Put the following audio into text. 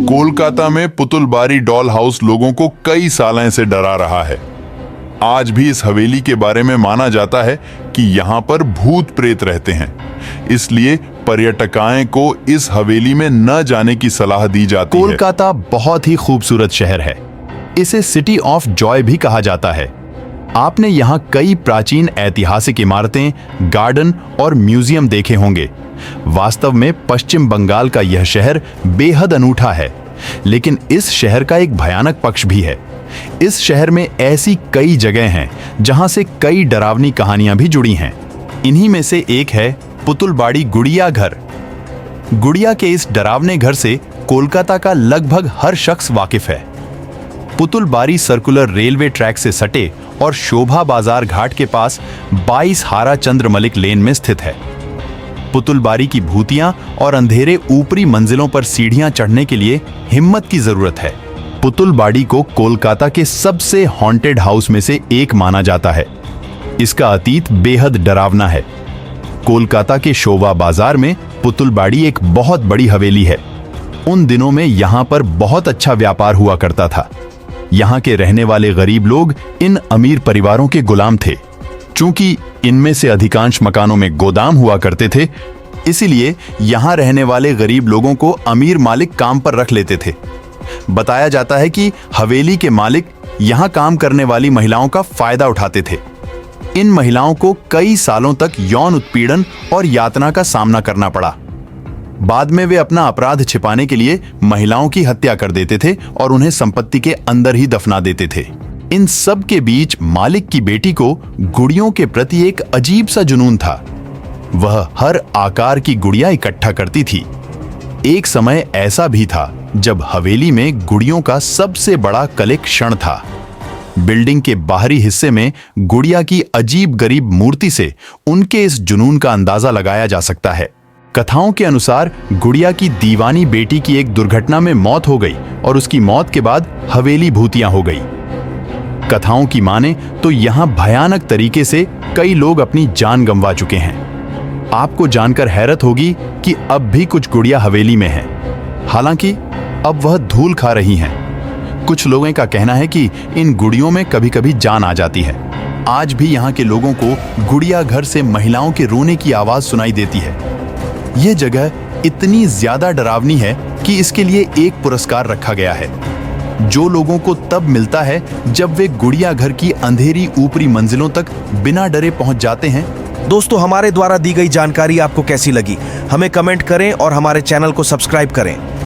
कोलकाता में पुतुलबारी doll house लोगों को कई सालों से डरा रहा है। आज भी इस हवेली के बारे में माना जाता है कि यहाँ पर भूत प्रेत रहते हैं, इसलिए पर्यटकों को इस हवेली में न जाने की सलाह दी जाती है। कोलकाता बहुत ही खूबसूरत शहर है। इसे सिटी ऑफ जॉय भी कहा जाता है। आपने यहाँ कई प्राचीन ऐतिहासिक इमारतें, गार्डन और म्यूजियम देखे होंगे। वास्तव में पश्चिम बंगाल का यह शहर बेहद अनूठा है, लेकिन इस शहर का एक भयानक पक्ष भी है। इस शहर में ऐसी कई जगह हैं जहां से कई डरावनी कहानियां भी जुड़ी हैं। इन्हीं में से एक है पुतुलबाड़ी गुड़िया घर। गुड़िया के इस डरावने घर से कोलकाता का लगभग हर शख्स वाकिफ है। पुतुलबारी सर्कुलर रेलवे ट्रैक से सटे और शोभा बाजार घाट के पास 22 हारा चंद्र मलिक लेन में स्थित है। पुतुलबारी की भूतियां और अंधेरे ऊपरी मंजिलों पर सीढ़ियां चढ़ने के लिए हिम्मत की जरूरत है। पुतुलबाड़ी को कोलकाता के सबसे हॉन्टेड हाउस में से एक माना जाता है। इसका अतीत बेहद डरावना है। कोलकाता के शोभा बाजार में पुतुलबाड़ी एक बहुत बड़ी हवेली है। उन दिनों में यहां पर बहुत अच्छा व्यापार हुआ करता था। यहाँ के रहने वाले गरीब लोग इन अमीर परिवारों के गुलाम थे। चूंकि इनमें से अधिकांश मकानों में गोदाम हुआ करते थे, इसीलिए यहाँ रहने वाले गरीब लोगों को अमीर मालिक काम पर रख लेते थे। बताया जाता है कि हवेली के मालिक यहाँ काम करने वाली महिलाओं का फायदा उठाते थे। इन महिलाओं को कई सालों तक यौन उत्पीड़न और यातना का सामना करना पड़ा। बाद में वे अपना अपराध छिपाने के लिए महिलाओं की हत्या कर देते थे और उन्हें संपत्ति के अंदर ही दफना देते थे। इन सब के बीच मालिक की बेटी को गुड़ियों के प्रति एक अजीब सा जुनून था। वह हर आकार की गुड़िया इकट्ठा करती थी। एक समय ऐसा भी था जब हवेली में गुड़ियों का सबसे बड़ा कलेक्शन था। बिल्डिंग के बाहरी हिस्से में गुड़िया की अजीब गरीब मूर्ति से उनके इस जुनून का अंदाजा लगाया जा सकता है। कथाओं के अनुसार गुड़िया की दीवानी बेटी की एक दुर्घटना में मौत हो गई और उसकी मौत के बाद हवेली भूतिया हो गई। कथाओं की माने तो यहाँ भयानक तरीके से कई लोग अपनी जान गंवा चुके हैं। आपको जानकर हैरत होगी कि अब भी कुछ गुड़िया हवेली में हैं। हालांकि अब वह धूल खा रही हैं। कुछ लोगों का कहना है कि इन गुड़ियों में कभी कभी जान आ जाती है। आज भी यहाँ के लोगों को गुड़िया घर से महिलाओं के रोने की आवाज सुनाई देती है। यह जगह इतनी ज्यादा डरावनी है कि इसके लिए एक पुरस्कार रखा गया है, जो लोगों को तब मिलता है जब वे गुड़िया घर की अंधेरी ऊपरी मंजिलों तक बिना डरे पहुंच जाते हैं। दोस्तों, हमारे द्वारा दी गई जानकारी आपको कैसी लगी, हमें कमेंट करें और हमारे चैनल को सब्सक्राइब करें।